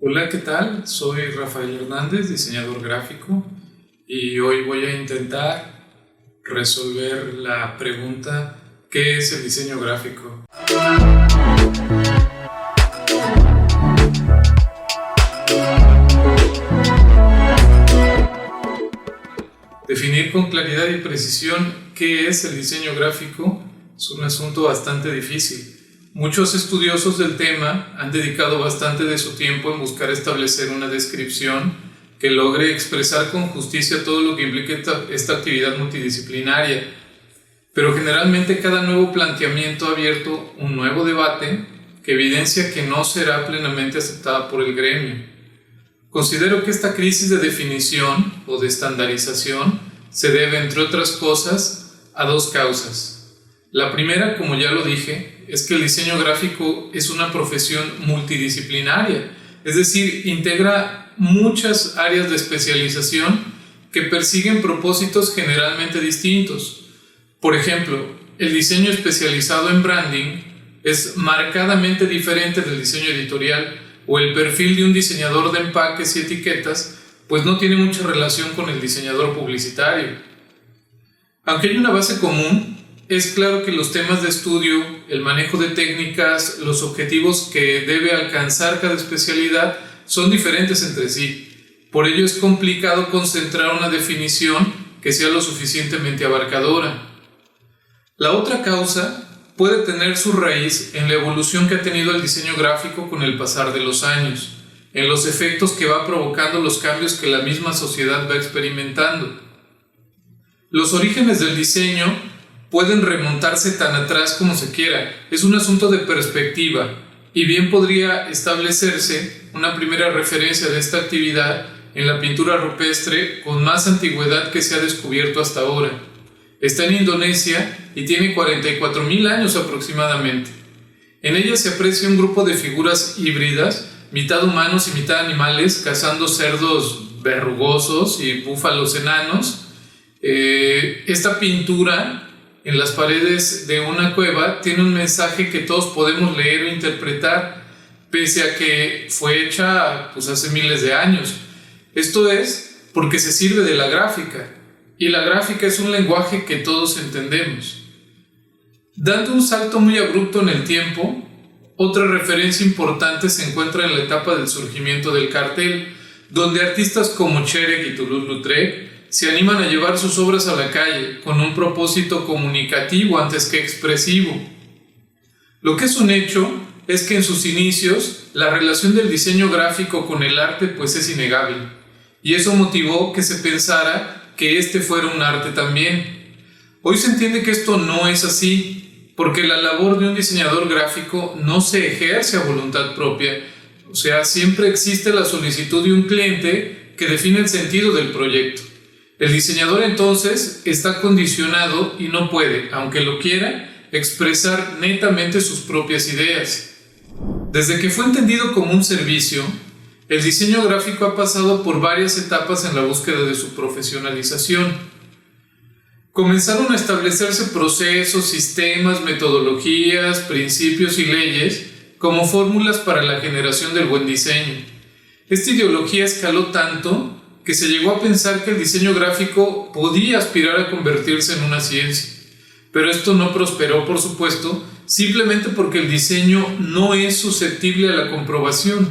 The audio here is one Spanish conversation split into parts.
Hola, ¿qué tal? Soy Rafael Hernández, diseñador gráfico, y hoy voy a intentar resolver la pregunta: ¿qué es el diseño gráfico? Definir con claridad y precisión qué es el diseño gráfico es un asunto bastante difícil. Muchos estudiosos del tema han dedicado bastante de su tiempo en buscar establecer una descripción que logre expresar con justicia todo lo que implica esta actividad multidisciplinaria. Pero generalmente cada nuevo planteamiento ha abierto un nuevo debate que evidencia que no será plenamente aceptada por el gremio. Considero que esta crisis de definición o de estandarización se debe, entre otras cosas, a dos causas. La primera, como ya lo dije, es que el diseño gráfico es una profesión multidisciplinaria, es decir, integra muchas áreas de especialización que persiguen propósitos generalmente distintos. Por ejemplo, el diseño especializado en branding es marcadamente diferente del diseño editorial, o el perfil de un diseñador de empaques y etiquetas pues no tiene mucha relación con el diseñador publicitario. Aunque hay una base común, es claro que los temas de estudio, el manejo de técnicas, los objetivos que debe alcanzar cada especialidad son diferentes entre sí. Por ello es complicado concentrar una definición que sea lo suficientemente abarcadora. La otra causa puede tener su raíz en la evolución que ha tenido el diseño gráfico con el pasar de los años, en los efectos que va provocando los cambios que la misma sociedad va experimentando. Los orígenes del diseño pueden remontarse tan atrás como se quiera, es un asunto de perspectiva, y bien podría establecerse una primera referencia de esta actividad en la pintura rupestre con más antigüedad que se ha descubierto hasta ahora. Está en Indonesia y tiene 44,000 años aproximadamente. En ella se aprecia un grupo de figuras híbridas, mitad humanos y mitad animales, cazando cerdos verrugosos y búfalos enanos. Esta pintura en las paredes de una cueva tiene un mensaje que todos podemos leer o interpretar, pese a que fue hecha hace miles de años. Esto es porque se sirve de la gráfica. Y la gráfica es un lenguaje que todos entendemos. Dando un salto muy abrupto en el tiempo, otra referencia importante se encuentra en la etapa del surgimiento del cartel, donde artistas como Cherek y Toulouse-Lautrec se animan a llevar sus obras a la calle con un propósito comunicativo antes que expresivo. Lo que es un hecho es que en sus inicios la relación del diseño gráfico con el arte es innegable, y eso motivó que se pensara que este fuera un arte también. Hoy se entiende que esto no es así, porque la labor de un diseñador gráfico no se ejerce a voluntad propia. Siempre existe la solicitud de un cliente que define el sentido del proyecto. El diseñador entonces está condicionado y no puede, aunque lo quiera, expresar netamente sus propias ideas. Desde que fue entendido como un servicio, el diseño gráfico ha pasado por varias etapas en la búsqueda de su profesionalización. Comenzaron a establecerse procesos, sistemas, metodologías, principios y leyes como fórmulas para la generación del buen diseño. Esta ideología escaló tanto que se llegó a pensar que el diseño gráfico podía aspirar a convertirse en una ciencia. Pero esto no prosperó, por supuesto, simplemente porque el diseño no es susceptible a la comprobación.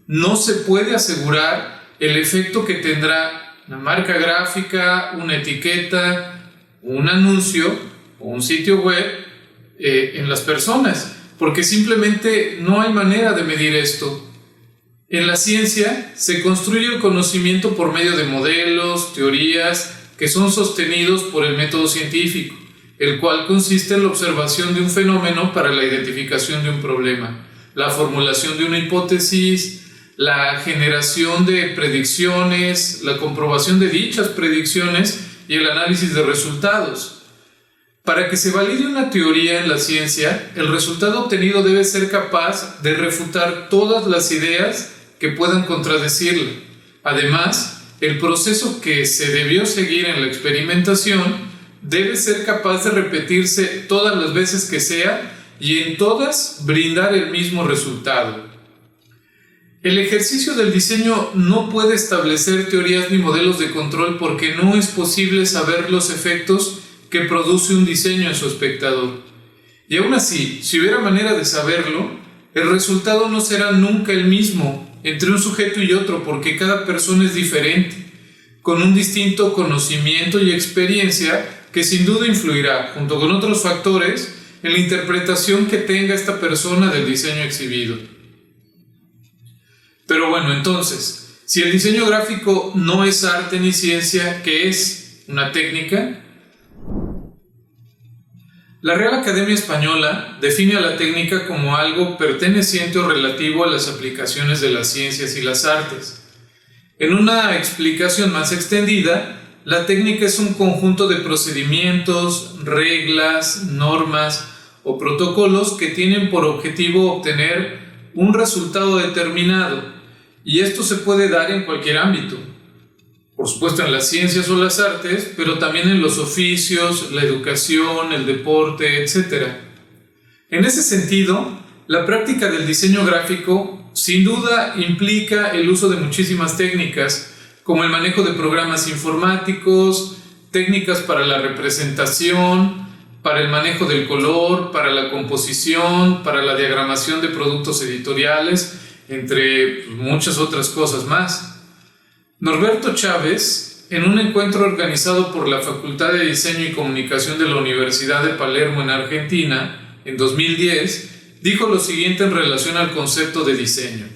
No se puede asegurar el efecto que tendrá una marca gráfica, una etiqueta, un anuncio o un sitio web en las personas, porque simplemente no hay manera de medir esto. En la ciencia se construye el conocimiento por medio de modelos, teorías que son sostenidos por el método científico, el cual consiste en la observación de un fenómeno para la identificación de un problema, la formulación de una hipótesis, la generación de predicciones, la comprobación de dichas predicciones y el análisis de resultados. Para que se valide una teoría en la ciencia, el resultado obtenido debe ser capaz de refutar todas las ideas que puedan contradecirla. Además, el proceso que se debió seguir en la experimentación debe ser capaz de repetirse todas las veces que sea y en todas brindar el mismo resultado. El ejercicio del diseño no puede establecer teorías ni modelos de control porque no es posible saber los efectos que produce un diseño en su espectador. Y aún así, si hubiera manera de saberlo, el resultado no será nunca el mismo entre un sujeto y otro porque cada persona es diferente, con un distinto conocimiento y experiencia que sin duda influirá, junto con otros factores, en la interpretación que tenga esta persona del diseño exhibido. Pero bueno, entonces, si el diseño gráfico no es arte ni ciencia, ¿qué es? ¿Una técnica? La Real Academia Española define a la técnica como algo perteneciente o relativo a las aplicaciones de las ciencias y las artes. En una explicación más extendida, la técnica es un conjunto de procedimientos, reglas, normas o protocolos que tienen por objetivo obtener un resultado determinado, y esto se puede dar en cualquier ámbito. Por supuesto en las ciencias o las artes, pero también en los oficios, la educación, el deporte, etc. En ese sentido, la práctica del diseño gráfico sin duda implica el uso de muchísimas técnicas, como el manejo de programas informáticos, técnicas para la representación, para el manejo del color, para la composición, para la diagramación de productos editoriales, entre muchas otras cosas más. Norberto Chávez, en un encuentro organizado por la Facultad de Diseño y Comunicación de la Universidad de Palermo en Argentina, en 2010, dijo lo siguiente en relación al concepto de diseño.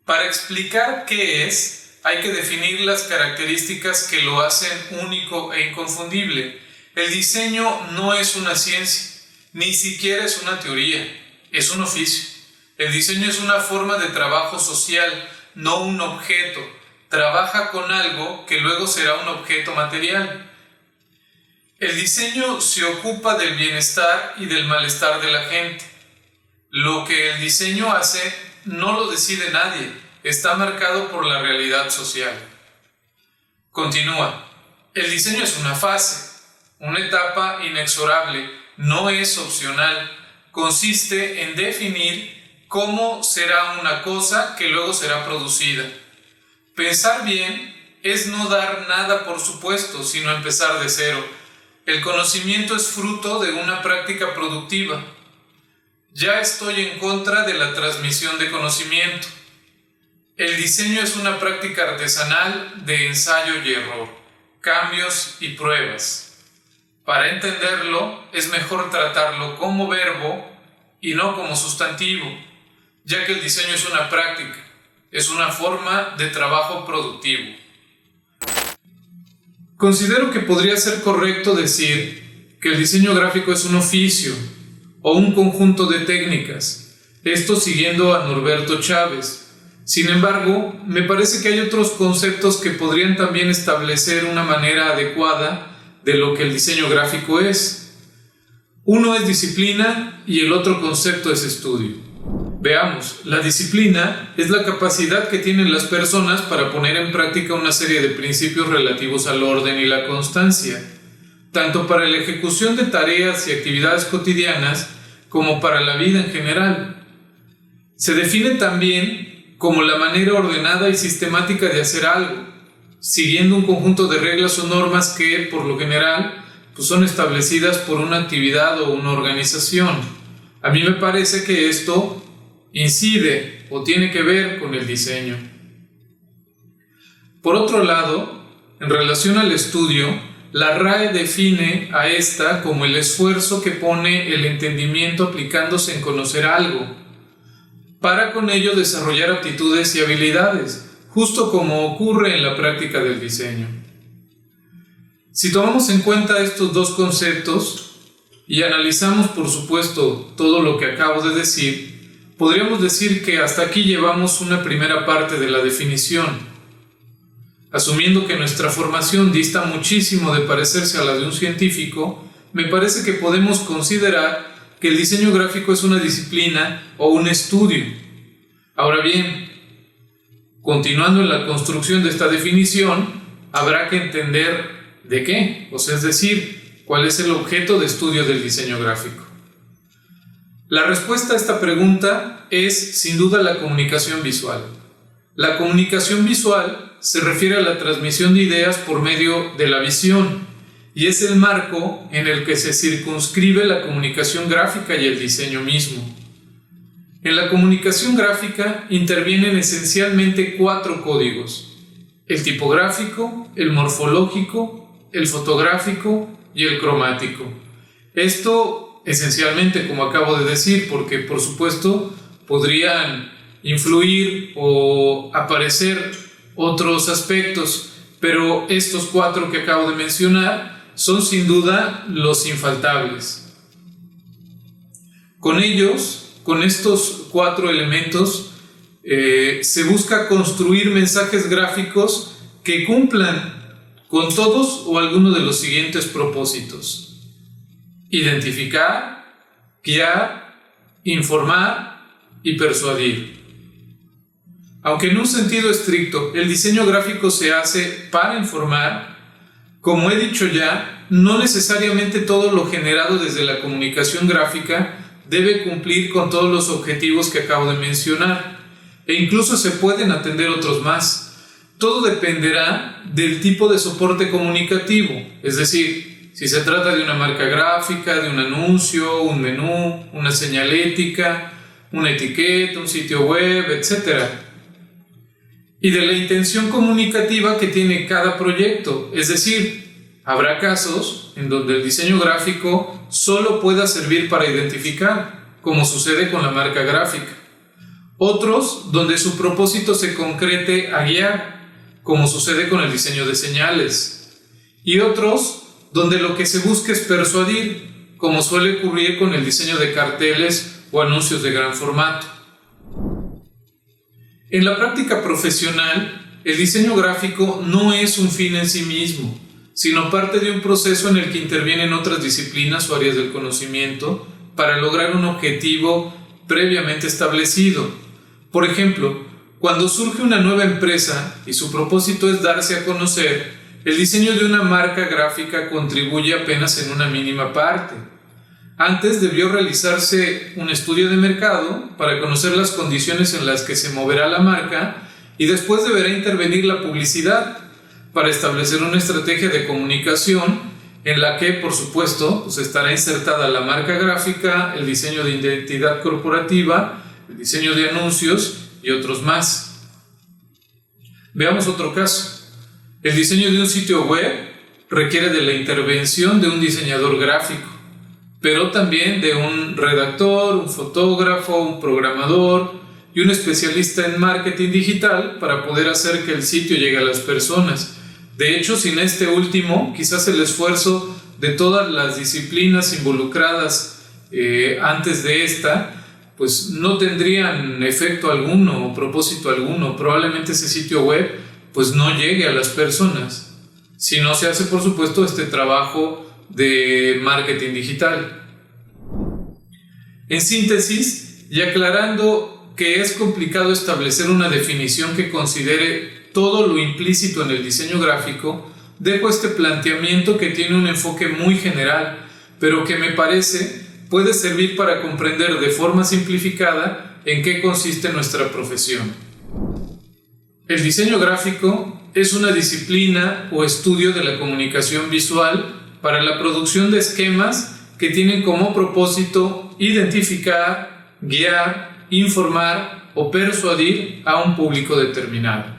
Para explicar qué es, hay que definir las características que lo hacen único e inconfundible. El diseño no es una ciencia, ni siquiera es una teoría, es un oficio. El diseño es una forma de trabajo social, no un objeto. Trabaja con algo que luego será un objeto material. El diseño se ocupa del bienestar y del malestar de la gente. Lo que el diseño hace no lo decide nadie, está marcado por la realidad social. Continúa. El diseño es una fase, una etapa inexorable, no es opcional. Consiste en definir cómo será una cosa que luego será producida. Pensar bien es no dar nada por supuesto, sino empezar de cero. El conocimiento es fruto de una práctica productiva. Ya estoy en contra de la transmisión de conocimiento. El diseño es una práctica artesanal de ensayo y error, cambios y pruebas. Para entenderlo, es mejor tratarlo como verbo y no como sustantivo, ya que el diseño es una práctica, es una forma de trabajo productivo. Considero que podría ser correcto decir que el diseño gráfico es un oficio o un conjunto de técnicas, esto siguiendo a Norberto Chávez. Sin embargo, me parece que hay otros conceptos que podrían también establecer una manera adecuada de lo que el diseño gráfico es. Uno es disciplina y el otro concepto es estudio. Veamos, la disciplina es la capacidad que tienen las personas para poner en práctica una serie de principios relativos al orden y la constancia, tanto para la ejecución de tareas y actividades cotidianas como para la vida en general. Se define también como la manera ordenada y sistemática de hacer algo, siguiendo un conjunto de reglas o normas que, por lo general, son establecidas por una actividad o una organización. A mí me parece que esto incide o tiene que ver con el diseño. Por otro lado, en relación al estudio, la RAE define a esta como el esfuerzo que pone el entendimiento aplicándose en conocer algo, para con ello desarrollar aptitudes y habilidades, justo como ocurre en la práctica del diseño. Si tomamos en cuenta estos dos conceptos y analizamos, por supuesto, todo lo que acabo de decir, podríamos decir que hasta aquí llevamos una primera parte de la definición. Asumiendo que nuestra formación dista muchísimo de parecerse a la de un científico, me parece que podemos considerar que el diseño gráfico es una disciplina o un estudio. Ahora bien, continuando en la construcción de esta definición, habrá que entender de qué, es decir, cuál es el objeto de estudio del diseño gráfico. La respuesta a esta pregunta es sin duda la comunicación visual. La comunicación visual se refiere a la transmisión de ideas por medio de la visión y es el marco en el que se circunscribe la comunicación gráfica y el diseño mismo. En la comunicación gráfica intervienen esencialmente 4 códigos: el tipográfico, el morfológico, el fotográfico y el cromático. Esto esencialmente, como acabo de decir, porque por supuesto podrían influir o aparecer otros aspectos, pero estos 4 que acabo de mencionar son sin duda los infaltables. Con ellos, con estos 4 elementos, se busca construir mensajes gráficos que cumplan con todos o alguno de los siguientes propósitos: identificar, guiar, informar y persuadir. Aunque en un sentido estricto el diseño gráfico se hace para informar, como he dicho ya, no necesariamente todo lo generado desde la comunicación gráfica debe cumplir con todos los objetivos que acabo de mencionar, e incluso se pueden atender otros más. Todo dependerá del tipo de soporte comunicativo, es decir, si se trata de una marca gráfica, de un anuncio, un menú, una señalética, una etiqueta, un sitio web, etc. Y de la intención comunicativa que tiene cada proyecto, es decir, habrá casos en donde el diseño gráfico solo pueda servir para identificar, como sucede con la marca gráfica. Otros donde su propósito se concrete a guiar, como sucede con el diseño de señales. Y otros donde lo que se busca es persuadir, como suele ocurrir con el diseño de carteles o anuncios de gran formato. En la práctica profesional, el diseño gráfico no es un fin en sí mismo, sino parte de un proceso en el que intervienen otras disciplinas o áreas del conocimiento para lograr un objetivo previamente establecido. Por ejemplo, cuando surge una nueva empresa y su propósito es darse a conocer, el diseño de una marca gráfica contribuye apenas en una mínima parte. Antes debió realizarse un estudio de mercado para conocer las condiciones en las que se moverá la marca y después deberá intervenir la publicidad para establecer una estrategia de comunicación en la que, por supuesto, estará insertada la marca gráfica, el diseño de identidad corporativa, el diseño de anuncios y otros más. Veamos otro caso. El diseño de un sitio web requiere de la intervención de un diseñador gráfico, pero también de un redactor, un fotógrafo, un programador y un especialista en marketing digital para poder hacer que el sitio llegue a las personas. De hecho, sin este último, quizás el esfuerzo de todas las disciplinas involucradas antes de esta, pues no tendrían efecto alguno o propósito alguno. Probablemente ese sitio web pues no llegue a las personas, si no se hace, por supuesto, este trabajo de marketing digital. En síntesis, y aclarando que es complicado establecer una definición que considere todo lo implícito en el diseño gráfico, dejo este planteamiento que tiene un enfoque muy general, pero que me parece puede servir para comprender de forma simplificada en qué consiste nuestra profesión. El diseño gráfico es una disciplina o estudio de la comunicación visual para la producción de esquemas que tienen como propósito identificar, guiar, informar o persuadir a un público determinado.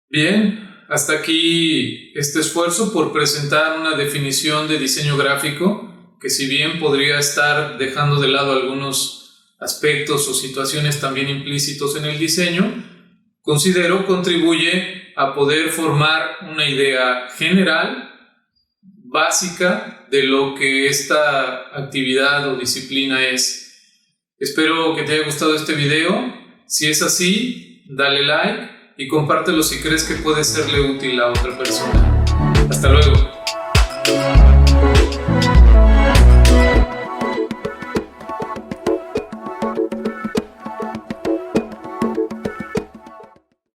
Bien, hasta aquí este esfuerzo por presentar una definición de diseño gráfico que, si bien podría estar dejando de lado algunos aspectos o situaciones también implícitos en el diseño, considero contribuye a poder formar una idea general, básica, de lo que esta actividad o disciplina es. Espero que te haya gustado este video. Si es así, dale like y compártelo si crees que puede serle útil a otra persona. Hasta luego.